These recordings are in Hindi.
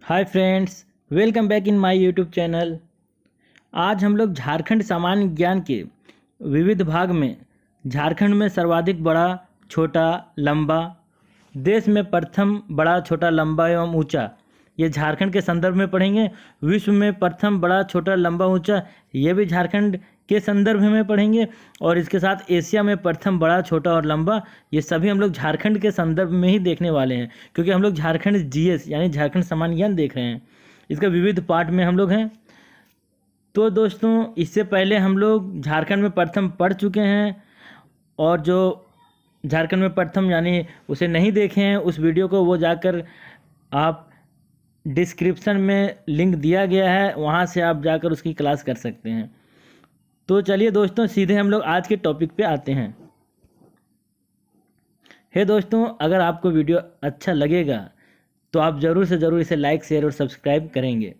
Hi friends, welcome back in my YouTube channel. आज हम लोग झारखंड सामान्य ज्ञान के विविध भाग में झारखंड में सर्वाधिक बड़ा, छोटा, लंबा, देश में प्रथम बड़ा, छोटा, लंबा एवं ऊंचा, ये झारखंड के संदर्भ में पढ़ेंगे। विश्व में प्रथम बड़ा, छोटा, लंबा, ऊंचा, ये भी झारखंड के संदर्भ में पढ़ेंगे। और इसके साथ एशिया में प्रथम बड़ा, छोटा और लंबा, ये सभी हम लोग झारखंड के संदर्भ में ही देखने वाले हैं, क्योंकि हम लोग झारखंड जीएस यानी झारखंड सामान्य ज्ञान देख रहे हैं। इसका विविध पार्ट में हम लोग हैं। तो दोस्तों, इससे पहले हम लोग झारखंड में प्रथम पढ़ चुके हैं, और जो झारखंड में प्रथम यानी उसे नहीं देखे हैं उस वीडियो को वो जाकर आप डिस्क्रिप्शन में लिंक दिया गया है, वहाँ से आप जाकर उसकी क्लास कर सकते हैं। तो चलिए दोस्तों, सीधे हम लोग आज के टॉपिक पे आते हैं। हे दोस्तों, अगर आपको वीडियो अच्छा लगेगा तो आप ज़रूर से ज़रूर इसे लाइक, शेयर और सब्सक्राइब करेंगे।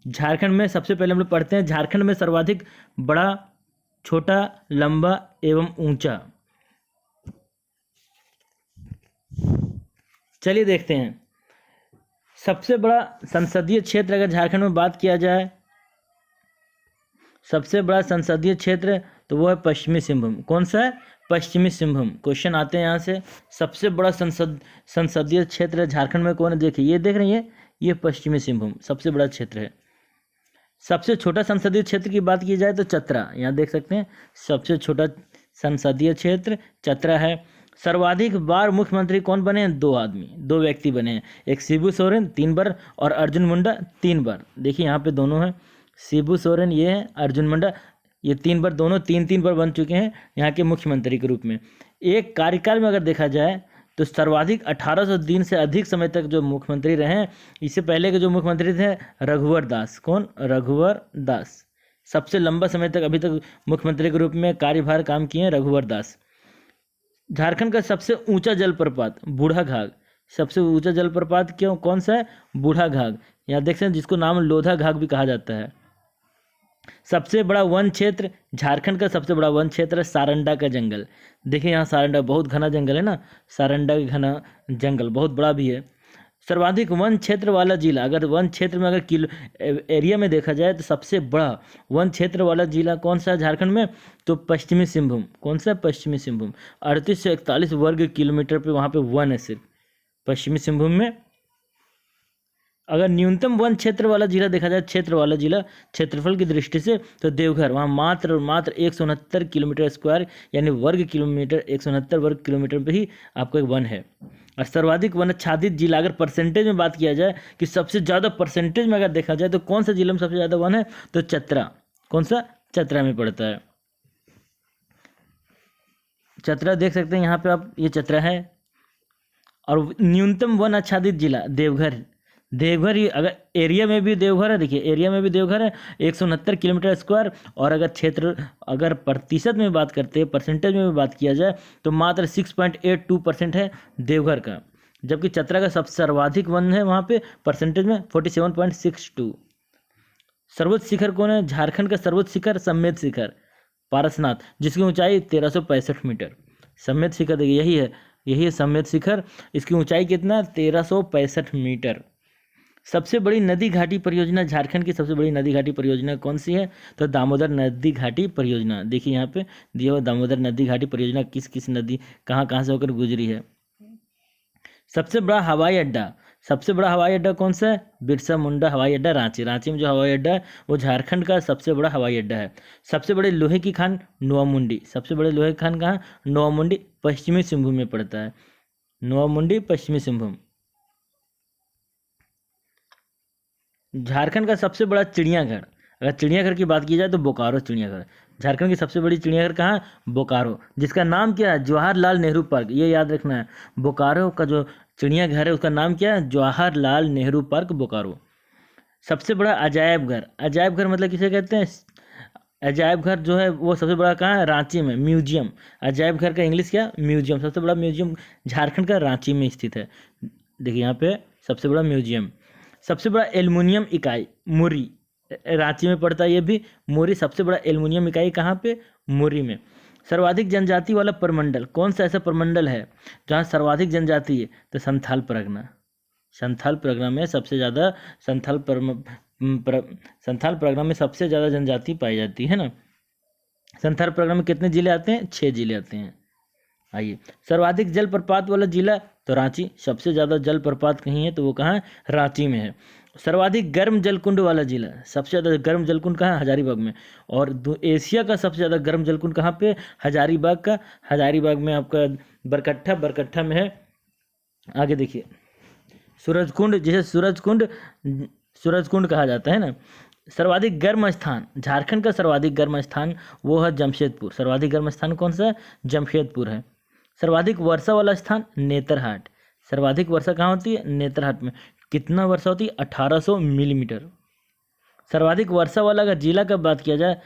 झारखंड में सबसे पहले हम लोग पढ़ते हैं झारखंड में सर्वाधिक बड़ा, छोटा, लंबा एवं ऊंचा। चलिए देखते हैं। सबसे बड़ा संसदीय क्षेत्र अगर झारखंड में बात किया जाए, सबसे बड़ा संसदीय क्षेत्र तो वो है पश्चिमी सिंहभूम। कौन सा है? पश्चिमी सिंहभूम। क्वेश्चन आते हैं यहाँ से। सबसे बड़ा संसदीय क्षेत्र झारखंड में कौन है? देखिए, ये देख रही है, ये पश्चिमी सिंहभूम सबसे बड़ा क्षेत्र है। सबसे छोटा संसदीय क्षेत्र की बात की जाए तो चतरा, यहाँ देख सकते हैं, सबसे छोटा संसदीय क्षेत्र चतरा है। सर्वाधिक बार मुख्यमंत्री कौन बने हैं? दो व्यक्ति बने हैं। एक शिबू सोरेन 3 बार और अर्जुन मुंडा 3 बार। देखिए यहाँ पे दोनों हैं, शिबू सोरेन ये है, अर्जुन मुंडा ये 3 बार, दोनों 3 बार बन चुके हैं यहाँ के मुख्यमंत्री के रूप में। एक कार्यकाल में अगर देखा जाए तो सर्वाधिक 1800 दिन से अधिक समय तक जो मुख्यमंत्री रहे हैं, इससे पहले के जो मुख्यमंत्री थे रघुवर दास। कौन? रघुवर दास। सबसे लंबा समय तक अभी तक मुख्यमंत्री के रूप में कार्यभार काम किए हैं रघुवर दास। झारखंड का सबसे ऊंचा जलप्रपात बूढ़ा-घाघ। सबसे ऊंचा जलप्रपात क्यों कौन सा है? बूढ़ा-घाघ। यहाँ देख सकते हैं, जिसको नाम लोधा-घाघ भी कहा जाता है। सबसे बड़ा वन क्षेत्र, झारखंड का सबसे बड़ा वन क्षेत्र है सारंडा का जंगल। देखिए यहाँ सारंडा बहुत घना जंगल है ना, सारंडा का घना जंगल बहुत बड़ा भी है। सर्वाधिक वन क्षेत्र वाला जिला, अगर वन क्षेत्र में अगर किलो एरिया में देखा जाए तो सबसे बड़ा वन क्षेत्र वाला जिला कौन सा है झारखंड में? तो पश्चिमी सिंहभूम। कौन सा? पश्चिमी सिंहभूम। 38 से 41 वर्ग किलोमीटर पे वहाँ पे वन है सिर्फ पश्चिमी सिंहभूम में। अगर न्यूनतम वन क्षेत्र वाला जिला देखा जाए, क्षेत्र वाला जिला क्षेत्रफल की दृष्टि से, तो देवघर, वहाँ मात्र 169 किलोमीटर स्क्वायर यानी वर्ग किलोमीटर, 169 वर्ग किलोमीटर पे ही आपको एक वन है। और सर्वाधिक वन आच्छादित जिला अगर परसेंटेज में बात किया जाए कि सबसे ज़्यादा परसेंटेज में अगर देखा जाए तो कौन सा जिला में सबसे ज़्यादा वन है? तो चतरा। कौन सा? चतरा में पड़ता है। चतरा देख सकते हैं यहाँ पे आप, ये चतरा है। और न्यूनतम वन आच्छादित जिला देवघर। देवघर ही अगर एरिया में भी देवघर है, देखिए एरिया में भी देवघर है 169 किलोमीटर स्क्वायर। और अगर क्षेत्र, अगर प्रतिशत में बात करते हैं, परसेंटेज में भी बात किया जाए तो मात्र 6.82% है देवघर का। जबकि चतरा का सबसे सर्वाधिक वन है वहाँ पे परसेंटेज में 47.62। सर्वोच्च शिखर कौन है? झारखंड का सर्वोच्च शिखर सम्मेद शिखर पारसनाथ, जिसकी ऊंचाई 1365 मीटर। सम्मेद शिखर देखिए यही है सम्मेद शिखर। इसकी ऊंचाई कितना? 1365 मीटर। सबसे बड़ी नदी घाटी परियोजना, झारखंड की सबसे बड़ी नदी घाटी परियोजना कौन सी है? तो दामोदर नदी घाटी परियोजना। देखिए यहाँ पे दिया हुआ दामोदर नदी घाटी परियोजना किस किस नदी कहाँ से होकर गुजरी है। सबसे बड़ा हवाई अड्डा, सबसे बड़ा हवाई अड्डा कौन सा है? बिरसा मुंडा हवाई अड्डा रांची। रांची में जो हवाई अड्डा है वो झारखंड का सबसे बड़ा हवाई अड्डा है। सबसे बड़े लोहे की खान नोआमुंडी। सबसे बड़े लोहे की खान कहाँ? नोआमुंडी पश्चिमी सिंहभूम में पड़ता है। नोआमुंडी पश्चिमी सिंहभूम। झारखंड का सबसे बड़ा चिड़ियाघर, अगर चिड़ियाघर की बात की जाए तो बोकारो चिड़ियाघर। झारखंड की सबसे बड़ी चिड़ियाघर कहाँ? बोकारो, जिसका नाम क्या है? जवाहरलाल नेहरू पार्क। ये याद रखना है, बोकारो का जो चिड़ियाघर है उसका नाम क्या है? जवाहरलाल नेहरू पार्क बोकारो। सबसे बड़ा अजायब घर, अजायब घर मतलब किसे कहते हैं? अजायब घर जो है वो सबसे बड़ा कहाँ है? रांची में, म्यूजियम। अजायब घर का इंग्लिश क्या? म्यूजियम। सबसे बड़ा म्यूजियम झारखंड का रांची में स्थित है। देखिए यहाँ पे सबसे बड़ा म्यूजियम। सबसे बड़ा एल्युमिनियम इकाई मुरी, रांची में पड़ता है ये भी। मुरी सबसे बड़ा एल्युमिनियम इकाई कहाँ पे? मुरी में। सर्वाधिक जनजाति वाला प्रमंडल, कौन सा ऐसा प्रमंडल है जहाँ सर्वाधिक जनजाति है? तो संथाल परगना। संथाल परगना में सबसे ज़्यादा संथाल परगना में सबसे ज़्यादा जनजाति पाई जाती है ना। संथाल परगना में कितने जिले आते हैं? 6 जिले आते हैं। आइए, सर्वाधिक जलप्रपात वाला जिला तो रांची, सबसे ज़्यादा जलप्रपात कहीं है तो वो कहाँ है? रांची में है। सर्वाधिक गर्म जलकुंड वाला जिला, सबसे ज़्यादा गर्म जलकुंड कहाँ है? हजारीबाग में। और एशिया का सबसे ज़्यादा गर्म जलकुंड कहाँ पे? हजारीबाग का। हजारीबाग में आपका बरकट्ठा में है। आगे देखिए, सूरजकुंड, जिसे सूरजकुंड कहा जाता है ना। सर्वाधिक गर्म स्थान, झारखंड का सर्वाधिक गर्म स्थान वो है जमशेदपुर। सर्वाधिक गर्म स्थान कौन सा है? जमशेदपुर है। सर्वाधिक वर्षा वाला स्थान नेतरहाट। सर्वाधिक वर्षा कहाँ होती है? नेतरहाट में। कितना वर्षा होती है? 1800 मिलीमीटर। सर्वाधिक वर्षा वाला अगर जिला का बात किया जाए,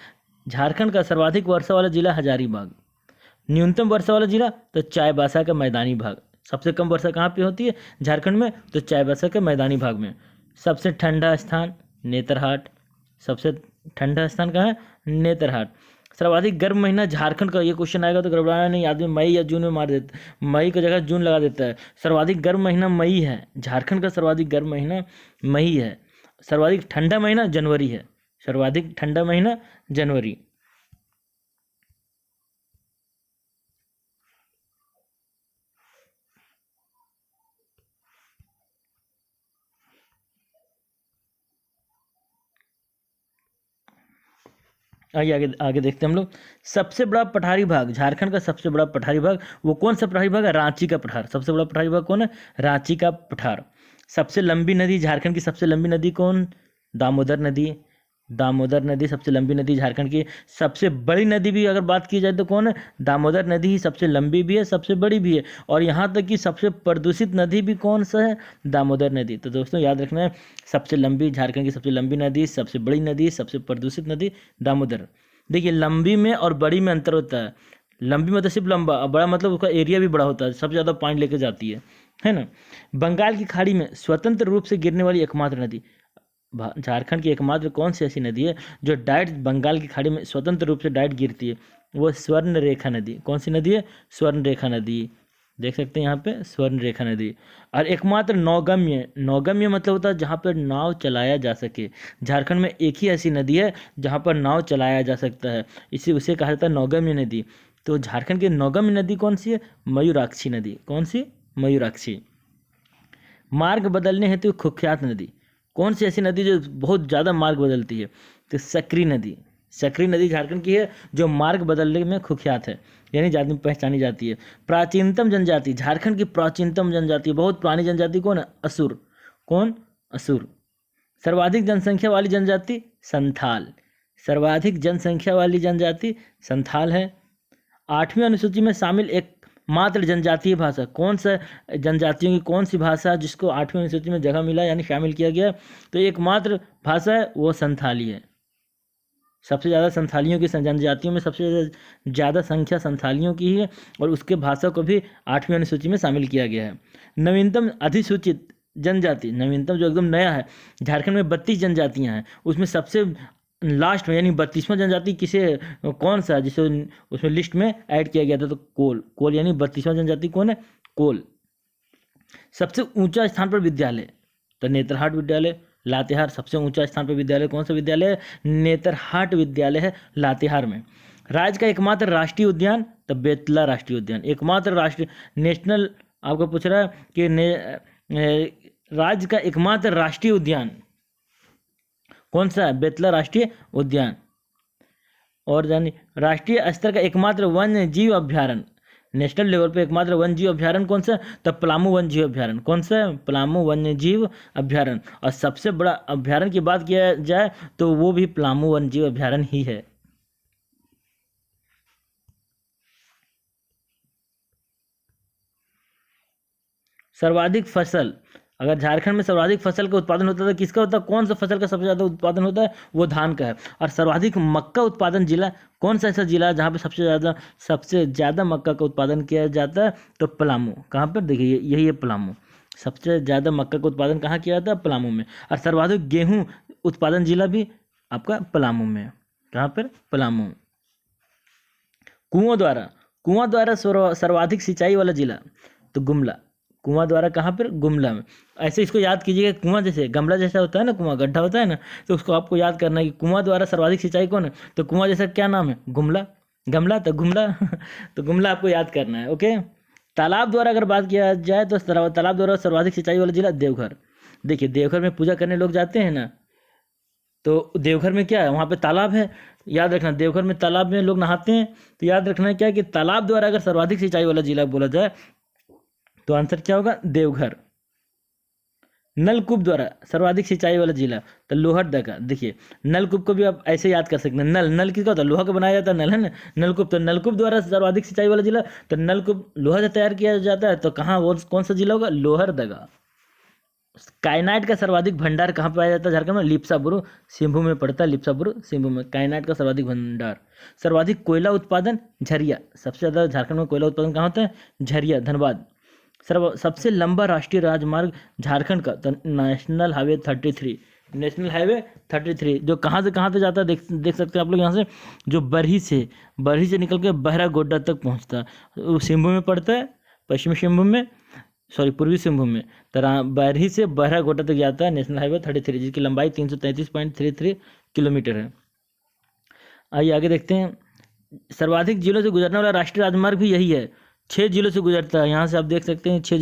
झारखंड का सर्वाधिक वर्षा वाला जिला हजारीबाग। न्यूनतम वर्षा वाला जिला तो चाईबासा का मैदानी भाग। सबसे कम वर्षा कहाँ पे होती है झारखंड में? तो चाईबासा के मैदानी भाग में। सबसे ठंडा स्थान नेतरहाट। सबसे ठंडा स्थान कहाँ है? नेतरहाट। सर्वाधिक गर्म महीना झारखंड का, ये क्वेश्चन आएगा तो गड़बड़ाना नहीं, आदमी मई या जून में मार देता, मई की जगह जून लगा देता है। सर्वाधिक गर्म महीना मई है, झारखंड का सर्वाधिक गर्म महीना मई है। सर्वाधिक ठंडा महीना जनवरी है। सर्वाधिक ठंडा महीना जनवरी। आइए आगे आगे देखते हैं हम लोग। सबसे बड़ा पठारी भाग, झारखंड का सबसे बड़ा पठारी भाग वो कौन सा पठारी भाग है? रांची का पठार। सबसे बड़ा पठारी भाग कौन है? रांची का पठार। सबसे लंबी नदी, झारखंड की सबसे लंबी नदी कौन? दामोदर नदी। दामोदर नदी सबसे लंबी नदी झारखंड की। सबसे बड़ी नदी भी अगर बात की जाए तो कौन है? दामोदर नदी ही सबसे लंबी भी है, सबसे बड़ी भी है। और यहाँ तक कि सबसे प्रदूषित नदी भी कौन सा है? दामोदर नदी। तो दोस्तों याद रखना है, सबसे लंबी, झारखंड की सबसे लंबी नदी, सबसे बड़ी नदी, सबसे प्रदूषित नदी दामोदर। देखिए, लंबी में और बड़ी में अंतर होता है। लंबी मतलब सिर्फ लंबा, और बड़ा मतलब उसका एरिया भी बड़ा होता है, सबसे ज़्यादा पानी लेके जाती है ना। बंगाल की खाड़ी में स्वतंत्र रूप से गिरने वाली एकमात्र नदी, झारखंड की एकमात्र कौन सी ऐसी नदी है जो डायरेक्ट बंगाल की खाड़ी में स्वतंत्र रूप से डायरेक्ट गिरती है? वो स्वर्ण रेखा नदी। कौन सी नदी है? स्वर्ण रेखा नदी। देख सकते हैं यहाँ पे स्वर्ण रेखा नदी। और एकमात्र नौगम्य, नौगम्य मतलब होता है जहाँ पर नाव चलाया जा सके। झारखंड में एक ही ऐसी नदी है जहाँ पर नाव चलाया जा सकता है, इसी उसे कहा जाता है नौगम्य नदी। तो झारखंड की नौगम्य नदी कौन सी है? मयूराक्षी नदी। कौन सी? मयूराक्षी। मार्ग बदलने हेतु कुख्यात नदी, कौन सी ऐसी नदी जो बहुत ज़्यादा मार्ग बदलती है? तो सकरी नदी। सकरी नदी झारखंड की है जो मार्ग बदलने में कुख्यात है, यानी ज़्यादा पहचानी जाती है। प्राचीनतम जनजाति, झारखंड की प्राचीनतम जनजाति, बहुत पुरानी जनजाति कौन है? असुर। कौन? असुर। सर्वाधिक जनसंख्या वाली जनजाति संथाल। सर्वाधिक जनसंख्या वाली जनजाति संथाल है। 8वीं अनुसूची में शामिल एक मात्र जनजातीय भाषा, कौन सा जनजातियों की कौन सी भाषा जिसको 8वीं अनुसूची में जगह मिला यानी शामिल किया गया? तो एकमात्र भाषा है वो संथाली है। सबसे ज़्यादा संथालियों की जनजातियों में सबसे ज़्यादा संख्या संथालियों की ही है, और उसके भाषा को भी 8वीं अनुसूची में शामिल किया गया है। नवीनतम अधिसूचित जनजाति, नवीनतम जो एकदम नया है, झारखंड में 32 जनजातियाँ हैं, उसमें सबसे लास्ट में यानी 32वां जनजाति किसे, कौन सा जिसे उसमें लिस्ट में ऐड किया गया था? तो कोल। कोल यानी 32वां जनजाति कौन है? कोल। सबसे ऊंचा स्थान पर विद्यालय तो नेतरहाट विद्यालय। लातेहार सबसे ऊंचा स्थान पर विद्यालय कौन सा विद्यालय है? नेतरहाट विद्यालय है लातेहार में। राज्य का एकमात्र राष्ट्रीय उद्यान तो बेतला राष्ट्रीय उद्यान। एकमात्र राष्ट्रीय नेशनल, आपको पूछ रहा है कि राज्य का एकमात्र राष्ट्रीय उद्यान कौन सा है? बेतला राष्ट्रीय उद्यान। और जानिए, राष्ट्रीय स्तर का एकमात्र वन्य जीव अभ्यारण्य, नेशनल लेवल पे एकमात्र वन्य जीव अभ्यारण्य कौन सा? तो पलामू वन्य जीव अभ्यारण्य। कौन सा? पलामू वन्य जीव अभ्यारण्य। और सबसे बड़ा अभ्यारण्य की बात किया जाए तो वो भी पलामू वन्य जीव अभ्यारण्य ही है। सर्वाधिक फसल, अगर झारखंड में सर्वाधिक फसल का उत्पादन होता है किसका होता है? कौन सा फसल का सबसे ज़्यादा उत्पादन होता है? वो धान का है। और सर्वाधिक मक्का उत्पादन जिला कौन सा ऐसा जिला है जहाँ पे सबसे ज़्यादा मक्का का उत्पादन किया जाता है? तो पलामू। कहाँ पर? देखिए यही है पलामू। सबसे ज़्यादा मक्का का उत्पादन कहाँ किया जाता है? पलामू में। और सर्वाधिक गेहूँ उत्पादन जिला भी आपका पलामू में। कहाँ पर? पलामू। कुओं द्वारा सर्वाधिक सिंचाई वाला जिला तो गुमला। कुआं द्वारा कहाँ पर, गुमला में। ऐसे इसको याद कीजिएगा, कुआं जैसे गमला जैसा होता है ना, कुआं गड्ढा होता है ना, तो उसको आपको याद करना है कि कुआं द्वारा सर्वाधिक सिंचाई कौन है, तो कुआं जैसा क्या नाम है, गुमला, गमला तो गुमला तो गुमला आपको याद करना है। ओके। तालाब द्वारा अगर बात किया जाए तो तालाब द्वारा सर्वाधिक सिंचाई वाला जिला देवघर। देखिए देवघर में पूजा करने लोग जाते हैं ना, तो देवघर में क्या है, वहाँ पे तालाब है। याद रखना, देवघर में तालाब में लोग नहाते हैं, तो याद रखना है क्या कि तालाब द्वारा अगर सर्वाधिक सिंचाई वाला जिला बोला जाए तो आंसर क्या होगा, देवघर। नलकूप द्वारा सर्वाधिक सिंचाई वाला जिला तो लोहरदगा। देखिए नलकूप को भी आप ऐसे याद कर सकते हैं, नल किसका होता है, लोहा का बनाया जाता है, नल है ना, नलकूप। तो नलकूप द्वारा सर्वाधिक सिंचाई वाला जिला, तो नलकूप लोहा से तैयार किया जाता है, तो कहाँ वो कौन सा जिला होगा, लोहरदगा। काइनाइट का सर्वाधिक भंडार कहाँ पाया जाता है, झारखंड में, लिप्साबुरु सिंहभूम में पड़ता है, लिप्साबुरु सिंहभूम में काइनाइट का सर्वाधिक भंडार। सर्वाधिक कोयला उत्पादन झरिया, सबसे ज़्यादा झारखंड में कोयला उत्पादन कहाँ होता है, झरिया, धनबाद। सबसे लंबा राष्ट्रीय राजमार्ग झारखंड का, तो नेशनल हाईवे 33, नेशनल हाईवे 33 जो कहाँ से कहाँ तक जाता है, देख सकते हैं आप लोग यहाँ से, जो बरही से निकल के बहरागोड्डा तक पहुँचता है, वो सिंहभूम में पड़ता है, पश्चिमी सिंहभूम में, सॉरी पूर्वी सिंहभूम में। बरही से बहरागोड्डा तक जाता है नेशनल हाईवे 33, जिसकी लंबाई 333.33 किलोमीटर है। आइए आगे देखते हैं, सर्वाधिक जिलों से गुजरने वाला राष्ट्रीय राजमार्ग भी यही है, 6 जिलों से गुजरता है। यहाँ से आप देख सकते हैं 6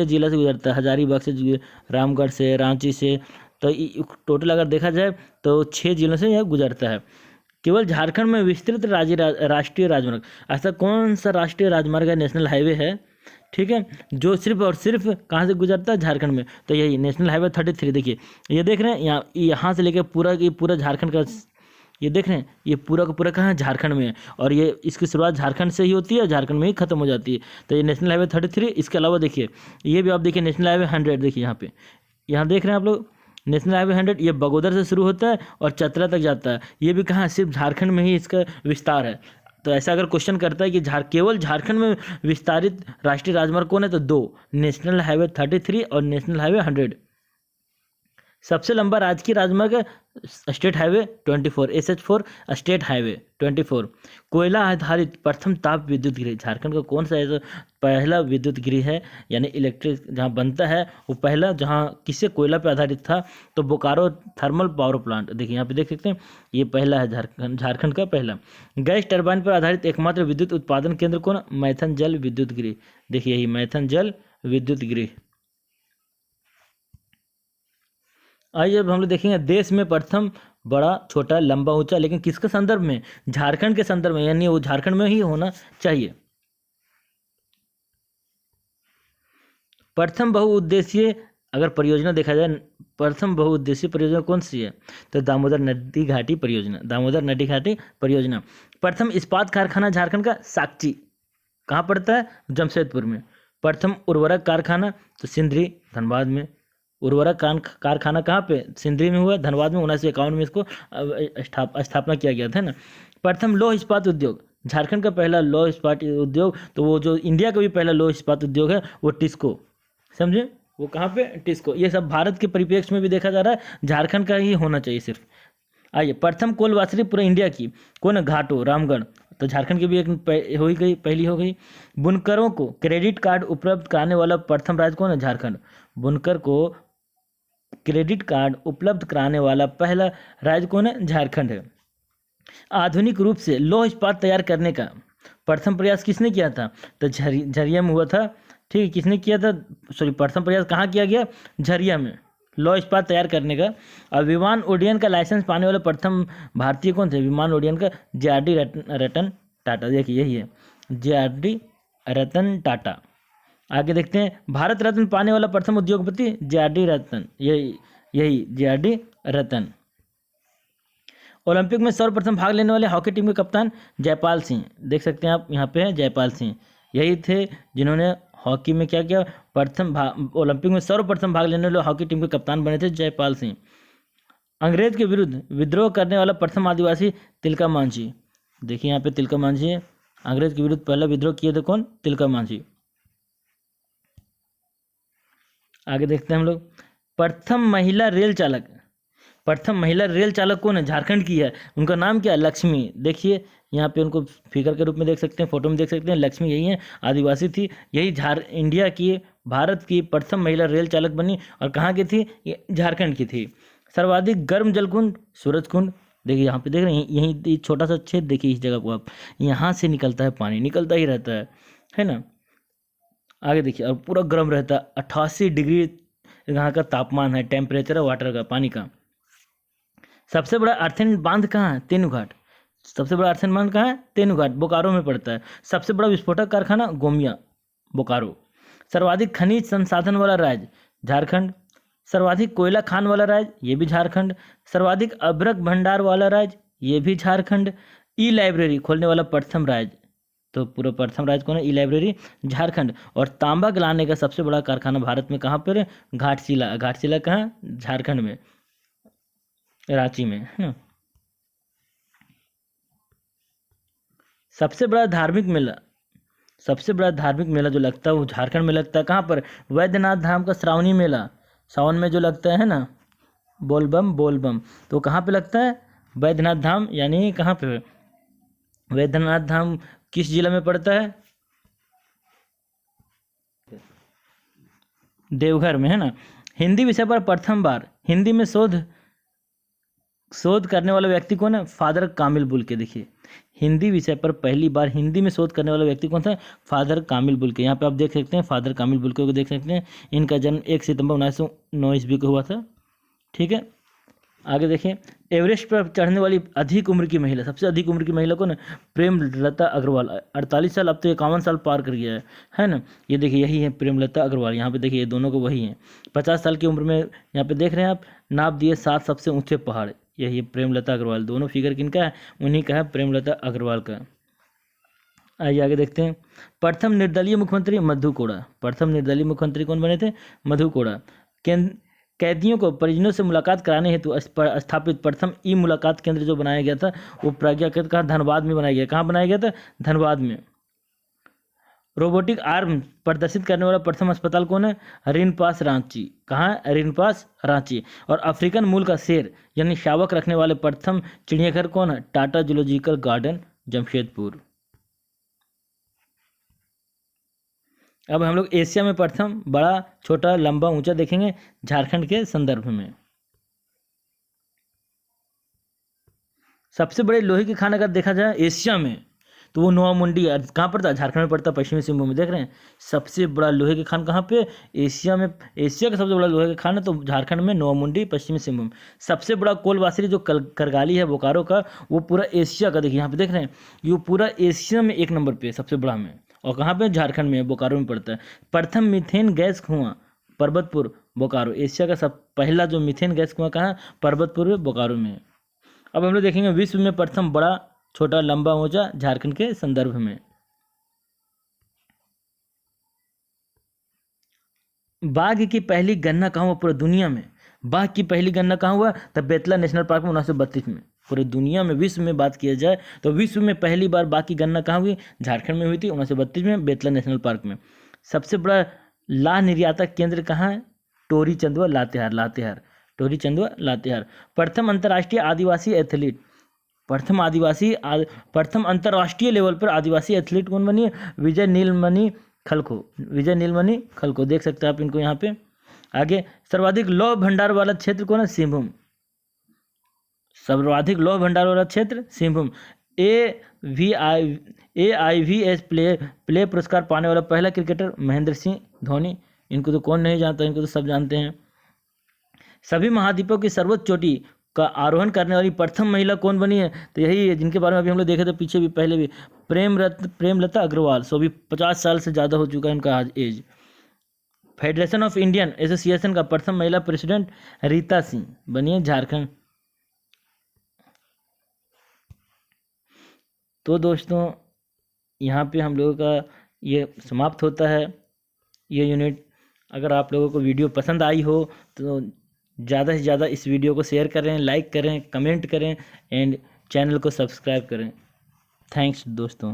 जिला से गुजरता है, हजारीबाग से, रामगढ़ से, रांची से, तो टोटल अगर देखा जाए तो 6 जिलों से यह गुजरता है। केवल झारखंड में विस्तृत राष्ट्रीय राजमार्ग, ऐसा कौन सा राष्ट्रीय राजमार्ग है, नेशनल हाईवे है, ठीक है, जो सिर्फ और सिर्फ कहाँ से गुजरता है, झारखंड में, तो यही नेशनल हाईवे 33। देखिए ये देख रहे हैं, यहाँ से लेकर पूरा झारखंड का, ये देख रहे हैं, ये पूरा का पूरा कहाँ है, झारखंड में है, और ये इसकी शुरुआत झारखंड से ही होती है, झारखंड में ही खत्म हो जाती है। तो ये नेशनल हाईवे 33। इसके अलावा देखिए ये भी आप देखिए नेशनल हाईवे 100, देखिए यहाँ देख रहे हैं आप लोग, नेशनल हाईवे 100, ये बगोदर से शुरू होता है और चतरा तक जाता है। ये भी कहाँ, सिर्फ झारखंड में ही इसका विस्तार है। तो ऐसा अगर क्वेश्चन करता है कि केवल झारखंड में विस्तारित राष्ट्रीय राजमार्ग कौन है, तो 2, नेशनल हाईवे 33 और नेशनल हाईवे 100। सबसे लंबा राजकीय राजमार्ग state highway 24, SH4 state highway 24। कोयला आधारित प्रथम ताप विद्युत गृह, झारखंड का कौन सा ऐसा पहला विद्युत गृह है, यानी इलेक्ट्रिक जहाँ बनता है वो पहला, जहाँ किससे, कोयला पे आधारित था, तो बोकारो थर्मल पावर प्लांट। देखिए यहाँ पे देख सकते हैं, ये पहला है झारखंड का पहला। गैस टरबाइन पर आधारित एकमात्र विद्युत उत्पादन केंद्र कौन, मैथन जल विद्युत गृह। देखिए यही मैथन जल विद्युत गृह। आइए अब हम लोग देखेंगे देश में प्रथम बड़ा, छोटा, लंबा, ऊंचा, लेकिन किसके संदर्भ में, झारखंड के संदर्भ में, यानी वो झारखंड में ही होना चाहिए। प्रथम बहुउद्देशीय अगर परियोजना देखा जाए, प्रथम बहुउद्देशीय परियोजना कौन सी है, तो दामोदर नदी घाटी परियोजना, दामोदर नदी घाटी परियोजना। प्रथम इस्पात कारखाना झारखंड का साकची, कहाँ पड़ता है, जमशेदपुर में। प्रथम उर्वरक कारखाना, तो सिंदरी, धनबाद में। उर्वरक कारखाना कहाँ पे, सिंदरी में हुआ, धनबाद में 1951 में इसको स्थापना किया गया था ना। प्रथम लौह इस्पात उद्योग, झारखंड का पहला लौह इस्पात उद्योग, तो वो जो इंडिया का भी पहला लौह इस्पात उद्योग है वो टिस्को, समझे, वो कहाँ पे, टिस्को। ये सब भारत के परिप्रेक्ष्य में भी देखा जा रहा है, झारखंड का ही होना चाहिए सिर्फ। आइए, प्रथम कोलवासरी पूरे इंडिया की कौन है, घाटो, रामगढ़, तो झारखंड की भी एक पहली हो गई। बुनकरों को क्रेडिट कार्ड उपलब्ध कराने वाला प्रथम राज्य कौन है, झारखंड। बुनकर को क्रेडिट कार्ड उपलब्ध कराने वाला पहला राज्य कौन है, झारखंड है। आधुनिक रूप से लौह इस्पात तैयार करने का प्रथम प्रयास किसने किया था, तो झरिया में हुआ था, ठीक है, किसने किया था, सॉरी, प्रथम प्रयास कहाँ किया गया, झरिया में, लौह इस्पात तैयार करने का। और विमान उड्डयन का लाइसेंस पाने वाले प्रथम भारतीय कौन थे, विमान उड्डयन का, JRD रतन टाटा। देखिए यही है, JRD रतन टाटा। आगे देखते हैं, भारत रत्न पाने वाला प्रथम उद्योगपति, JRD रतन, यही JRD रतन। ओलंपिक में सर्वप्रथम भाग लेने वाले हॉकी टीम के कप्तान, जयपाल सिंह। देख सकते हैं आप यहाँ पे है, जयपाल सिंह, यही थे जिन्होंने हॉकी में क्या किया, ओलंपिक में सर्वप्रथम भाग लेने वाले हॉकी टीम के कप्तान बने थे, जयपाल सिंह। अंग्रेज के विरुद्ध विद्रोह करने वाला प्रथम आदिवासी, तिलका मांझी। देखिए यहाँ पे तिलका मांझी है, अंग्रेज के विरुद्ध पहला विद्रोह किए थे कौन, तिलका मांझी। आगे देखते हैं हम लोग, प्रथम महिला रेल चालक कौन है, झारखंड की है, उनका नाम क्या है, लक्ष्मी। देखिए यहाँ पे उनको फिगर के रूप में देख सकते हैं, फोटो में देख सकते हैं, लक्ष्मी यही है, आदिवासी थी, यही इंडिया की भारत की प्रथम महिला रेल चालक बनी और कहाँ की थी, ये झारखंड की थी। सर्वाधिक गर्म जलकुंड सूरज कुंड, देखिए यहाँ पे देख रहे हैं, यहीं छोटा सा छेद देखिए इस जगह को आप, यहाँ से निकलता है पानी, निकलता ही रहता है ना। आगे देखिए, और पूरा गर्म रहता है, 88 डिग्री यहाँ का तापमान है, टेम्परेचर है वाटर का, पानी का। सबसे बड़ा अर्थन बांध कहाँ है, तेनूघाट। सबसे बड़ा अर्थन बांध कहाँ है, तेनूघाट, बोकारो में पड़ता है। सबसे बड़ा विस्फोटक कारखाना गोमिया, बोकारो। सर्वाधिक खनिज संसाधन वाला राज्य झारखंड। सर्वाधिक कोयला खान वाला राज्य, ये भी झारखंड। सर्वाधिक अभ्रक भंडार वाला राज्य, ये भी झारखंड। ई लाइब्रेरी खोलने वाला प्रथम राज्य, तो पूरा प्रथम राज्य कौन है, ई लाइब्रेरी, झारखंड। और तांबा गलाने का सबसे बड़ा कारखाना भारत में कहाँ पर है, घाटशिला। घाटशिला कहाँ, झारखंड में, रांची में, है ना। सबसे बड़ा धार्मिक मेला, सबसे बड़ा धार्मिक मेला जो लगता है वो झारखंड में लगता है, कहाँ पर, वैद्यनाथ धाम का श्रावणी मेला, सावन में जो लगता है ना, बोलबम बोलबम, तो कहाँ पे लगता है, वैद्यनाथ धाम, यानी कहाँ पे, वैद्यनाथ धाम किस जिला में पड़ता है, देवघर में, है ना। हिंदी विषय पर प्रथम बार हिंदी में शोध करने वाला व्यक्ति कौन है, फादर कामिल बुल्के। देखिए हिंदी विषय पर पहली बार हिंदी में शोध करने वाला व्यक्ति कौन था, फादर कामिल बुल्के। यहाँ पे आप देख सकते हैं फादर कामिल बुल्के को देख सकते हैं। इनका जन्म 1 सितंबर 1909 ईस्वी को हुआ था, ठीक है। आगे देखिए, एवरेस्ट पर चढ़ने वाली अधिक उम्र की महिला, सबसे अधिक उम्र की महिला कौन है, प्रेमलता अग्रवाल, 48 साल, अब तो 51 साल पार कर गया है ना। ये देखिए यही है प्रेमलता अग्रवाल, यहाँ पे देखिए ये दोनों को वही हैं। 50 साल की उम्र में यहाँ पे देख रहे हैं आप, नाप दिए 7 सबसे ऊंचे पहाड़, यही प्रेमलता अग्रवाल। दोनों फिगर किनका है, उन्हीं का है, प्रेमलता अग्रवाल का। आइए आगे देखते हैं। प्रथम निर्दलीय मुख्यमंत्री मधु कोड़ा। प्रथम निर्दलीय मुख्यमंत्री कौन बने थे, मधु कोड़ा। कैदियों को परिजनों से मुलाकात कराने हेतु स्थापित प्रथम ई मुलाकात केंद्र जो बनाया गया था वो प्रज्ञा केंद्र कहाँ, धनबाद में बनाया गया। कहाँ बनाया गया था, धनबाद में। रोबोटिक आर्म प्रदर्शित करने वाला प्रथम अस्पताल कौन है, रिनपास रांची। कहाँ है, रिनपास रांची। और अफ्रीकन मूल का शेर यानी शावक रखने वाले प्रथम चिड़ियाघर कौन है, टाटा जूलॉजिकल गार्डन, जमशेदपुर। अब हम लोग एशिया में प्रथम बड़ा, छोटा, लंबा, ऊंचा देखेंगे झारखंड के संदर्भ में। सबसे बड़े लोहे के खान अगर देखा जाए एशिया में तो वो नोआमुंडी, कहाँ पड़ता है, झारखंड में पड़ता है, पश्चिमी सिंहभूम में। देख रहे हैं सबसे बड़ा लोहे के खान कहाँ पे, एशिया में। एशिया का सबसे बड़ा लोहे का खान है तो झारखंड में, नोआमुंडी, पश्चिमी सिंहभूम। सबसे बड़ा कोल वासरी जो करगाली है बोकारो का, वो पूरा एशिया का, देखिए यहाँ पे देख रहे हैं, ये पूरा एशिया में 1 नंबर पे सबसे बड़ा में। और कहाँ पे, झारखंड में, बोकारो में पड़ता है। प्रथम मीथेन गैस कुआं पर्वतपुर, बोकारो। एशिया का सब पहला जो मीथेन गैस कुआं कहाँ, पर्वतपुर, बोकारो में। अब हम लोग देखेंगे विश्व में प्रथम बड़ा, छोटा, लंबा, ऊंचा झारखंड के संदर्भ में। बाघ की पहली गणना कहाँ हुआ पूरी दुनिया में, बाघ की पहली गणना कहाँ हुआ, तब बेतला नेशनल पार्क में 1932 में। पूरे दुनिया में, विश्व में बात किया जाए तो विश्व में पहली बार बाघ की गणना कहाँ हुई, झारखंड में हुई थी 1932 में, बेतला नेशनल पार्क में। सबसे बड़ा लाह निर्यातक केंद्र कहाँ है, टोरी चंदुआ, लातेहार, लातेहार, टोरी चंदुआ, लातेहार। प्रथम अंतर्राष्ट्रीय आदिवासी एथलीट, प्रथम अंतर्राष्ट्रीय लेवल पर आदिवासी एथलीट कौन बनी है, विजय नीलमणि खलखो, विजय नीलमणि खलखो, देख सकते हैं आप इनको यहाँ पे। आगे, सर्वाधिक लौह भंडार वाला क्षेत्र कौन है, सिंहभूम। सर्वाधिक लौह भंडार वाला क्षेत्र सिंहभूम। AIVS प्ले पुरस्कार पाने वाला पहला क्रिकेटर महेंद्र सिंह धोनी। इनको तो कौन नहीं जानता, इनको तो सब जानते हैं। सभी महाद्वीपों की सर्वोच्च चोटी का आरोहण करने वाली प्रथम महिला कौन बनी है, तो यही है जिनके बारे में अभी हम लोग देखे थे पीछे भी, पहले भी, प्रेमलता अग्रवाल। सो भी 50 साल से ज़्यादा हो चुका है इनका आज age. Federation of Indian association का प्रथम महिला प्रेसिडेंट रीता सिंह बनी है, झारखंड। तो दोस्तों यहाँ पे हम लोगों का ये समाप्त होता है ये यूनिट। अगर आप लोगों को वीडियो पसंद आई हो तो ज़्यादा से ज़्यादा इस वीडियो को शेयर करें, लाइक करें, कमेंट करें एंड चैनल को सब्सक्राइब करें। थैंक्स दोस्तों।